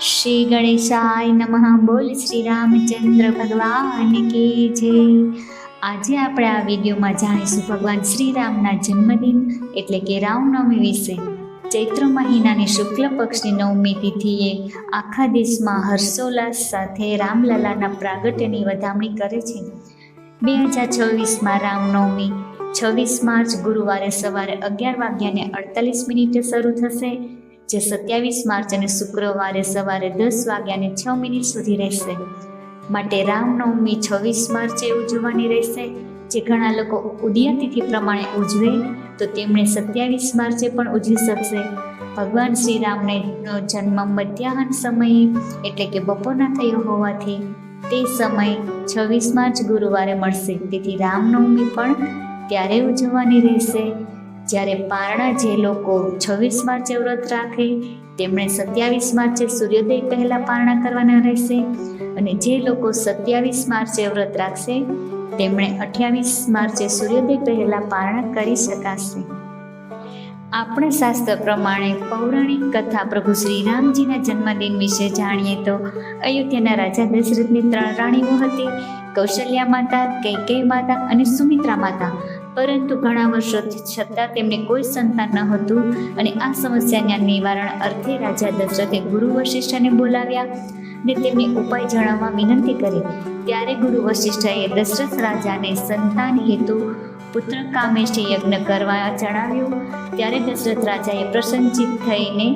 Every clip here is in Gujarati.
શ્રી ગણેશાય નમઃ. બોલ શ્રી રામચંદ્ર ભગવાન કી જય. આજે આપણે આ વિડીયોમાં જાણીશું ભગવાન શ્રી રામના જન્મદિન એટલે કે રામનવમી વિશે. ચૈત્ર મહિનાની શુક્લ પક્ષની નવમી તિથિએ આખા દેશમાં હર્ષોલ્લાસ સાથે રામલલાના પ્રાગટ્યની વધામણી કરે છે. 2024માં રામનવમી 26 માર્ચ ગુરુવારે સવારે 11:48 શરૂ થશે, જે 27 માર્ચ અને શુક્રવારે સવારે 10:06 સુધી રહેશે. માટે રામનવમી 26 માર્ચે ઉજવવાની રહેશે. જે ઘણા લોકો ઉદયતિથિ પ્રમાણે ઉજવે તો તેમણે 27 માર્ચે પણ ઉજવી શકશે. ભગવાન શ્રી રામનો જન્મ મધ્યાહન સમયે એટલે કે બપોરના થયો હોવાથી તે સમય 26 માર્ચ ગુરુવારે મળશે. તેથી રામનવમી પણ ત્યારે ઉજવવાની રહેશે જ્યારે પારણા જે લોકો 26 માર્ચે વ્રત રાખે તેમણે 27 માર્ચે સૂર્યોદય પહેલાં પારણા કરવાના રહેશે, અને જે લોકો 27 માર્ચે વ્રત રાખશે તેમણે 28 માર્ચે સૂર્યોદય પહેલાં પારણા કરી શકાશે. આપણા શાસ્ત્ર પ્રમાણે પૌરાણિક કથા પ્રભુ શ્રી રામજીના જન્મદિન વિશે જાણીએ તો અયોધ્યાના રાજા દશરથની 3 રાણીઓ હતી: કૌશલ્યા માતા, કૈકેયી માતા અને સુમિત્રા માતા. પરંતુ ઘણા વર્ષો છતાં તેમને કોઈ સંતાન ન હતું, અને આ સમસ્યાના નિવારણ અર્થે રાજા દશરથે ગુરુ વશિષ્ઠને બોલાવ્યા ને તેમને ઉપાય જણાવવા વિનંતી કરી. ત્યારે ગુરુ વશિષ્ઠએ દશરથ રાજાને સંતાન હેતુ પુત્ર કામેષ્ટિ યજ્ઞ કરવા જણાવ્યું. ત્યારે દશરથ રાજાએ પ્રસન્નચિત્ત થઈને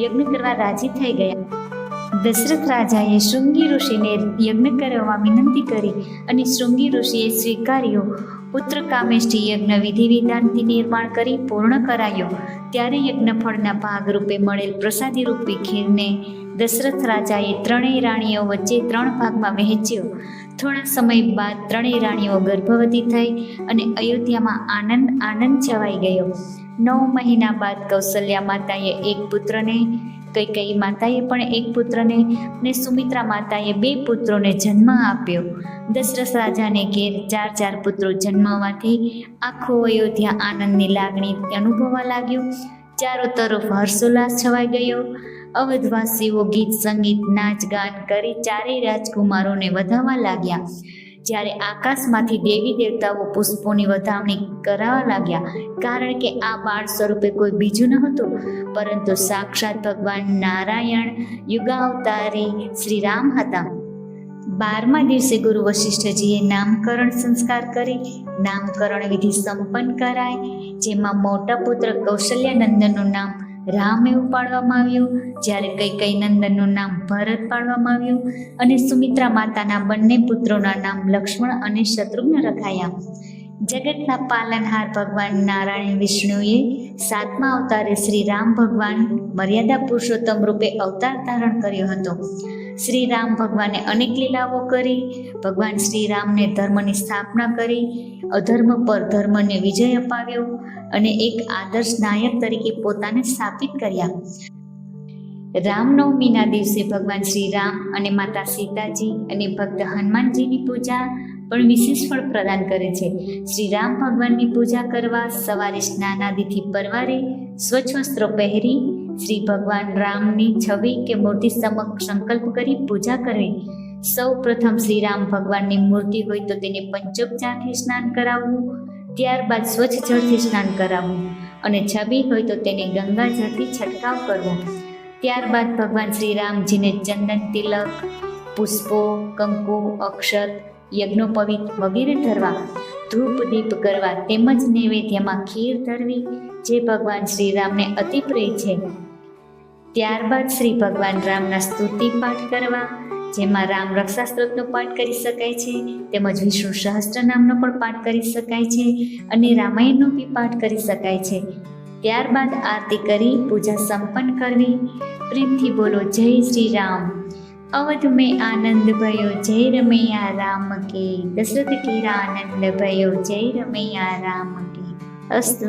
યજ્ઞ કરવા રાજી થઈ ગયા. દશરથ રાજાએ શૃંગી ઋષિને યજ્ઞ કરવા વિનંતી કરી અને શૃંગી ઋષિએ સ્વીકાર્યો. પુત્ર કામેષ્ટિ યજ્ઞ વિધિ વિધાનથી નિર્માણ કરી પૂર્ણ કરાયો. ત્યારે યજ્ઞફળના ભાગરૂપે મળેલ પ્રસાદી રૂપી ખીરને દશરથ રાજાએ 3 રાણીઓ વચ્ચે 3 ભાગમાં વહેંચ્યો. થોડા સમય બાદ 3 રાણીઓ ગર્ભવતી થઈ અને અયોધ્યામાં આનંદ છવાઈ ગયો. 9 મહિના બાદ કૌશલ્યા માતાએ 1 પુત્રને, કૈકેયી માતાએ પણ 1 પુત્રને અને સુમિત્રા માતાએ 2 પુત્રોને જન્મ આપ્યો. દશરથ રાજાને ઘેર 4 પુત્રો જન્મવાથી આખો અયોધ્યા આનંદની લાગણી અનુભવવા લાગ્યું. ચારો તરફ હર્ષોલ્લાસ છવાઈ ગયો. અવધવાસીઓ ગીત સંગીત નાચ ગાન કરી 4 રાજકુમારોને વધાવવા લાગ્યા. જ્યારે આકાશમાંથી દેવી દેવતાઓ પુષ્પોની વધામણી કરાવવા લાગ્યા, કારણ કે આ બાળ સ્વરૂપે કોઈ બીજું ન હતું પરંતુ સાક્ષાત ભગવાન નારાયણ યુગાવતારી શ્રી રામ હતા. 12મા દિવસે ગુરુ વશિષ્ઠજીએ નામકરણ સંસ્કાર કરી નામકરણ વિધિ સંપન્ન કરાય, જેમાં મોટા પુત્ર કૌશલ્યા નંદનનું નામ રામ એવું પાડવામાં આવ્યું, જ્યારે કૈકેયી નંદનનું નામ ભરત પાડવામાં આવ્યું, અને સુમિત્રા માતાના બંને પુત્રોના નામ લક્ષ્મણ અને શત્રુઘ્ન રખાયા. જગતના પાલનહાર ભગવાન નારાયણ વિષ્ણુએ 7મા અવતારે શ્રી રામ ભગવાન મર્યાદા પુરુષોત્તમ રૂપે અવતાર ધારણ કર્યો હતો. શ્રી રામ ભગવાને અનેક લીલાઓ કરી. ભગવાન શ્રી રામને ધર્મની સ્થાપના કરી, અધર્મ પર ધર્મને વિજય અપાવ્યો અને એક આદર્શ નાયક તરીકે પોતાને સ્થાપિત કર્યા. રામનવમીના દિવસે ભગવાન શ્રી રામ અને માતા સીતાજી અને ભક્ત હનુમાનજીની પૂજા પણ વિશેષ ફળ પ્રદાન કરે છે. શ્રી રામ ભગવાનની પૂજા કરવા સવારે સ્નાનાદિથી પરવારી સ્વચ્છ વસ્ત્રો પહેરી શ્રી ભગવાન રામની છબી કે મૂર્તિ સમક્ષ સંકલ્પ કરી પૂજા કરવી. સૌ પ્રથમ શ્રી રામ ભગવાનની મૂર્તિ હોય તો તેને પંચોપચારથી સ્નાન કરાવવું, ત્યારબાદ સ્વચ્છ જળથી સ્નાન કરાવવું, અને છબી હોય તો તેને ગંગાજળથી છંટકાવ કરવો. ત્યારબાદ ભગવાન શ્રી રામજીને ચંદન તિલક, પુષ્પો, કંકુ, અક્ષત, યજ્ઞોપવિત વગેરે ધરવા, ધૂપ દીપ કરવા તેમજ નૈવેદ્યમાં ખીર ધરવી, જે ભગવાન શ્રી રામને અતિ પ્રિય છે. ત્યારબાદ શ્રી ભગવાન રામના સ્તુતિ પાઠ કરવા, જેમાં રામ રક્ષા સ્ત્રોતનો પાઠ કરી શકાય છે, તેમજ વિષ્ણુ સહસ્ત્ર નામનો પણ પાઠ કરી શકાય છે, અને રામાયણનો બી પાઠ કરી શકાય છે. ત્યારબાદ આરતી કરી પૂજા સંપન્ન કરવી. પ્રેમથી બોલો જય શ્રી રામ. અવધ મેં આનંદ ભયો જય રમૈયા રામ કે, દશરથ ઘેરા આનંદ ભયો જય રમૈયા રામ કે. અસ્તુ.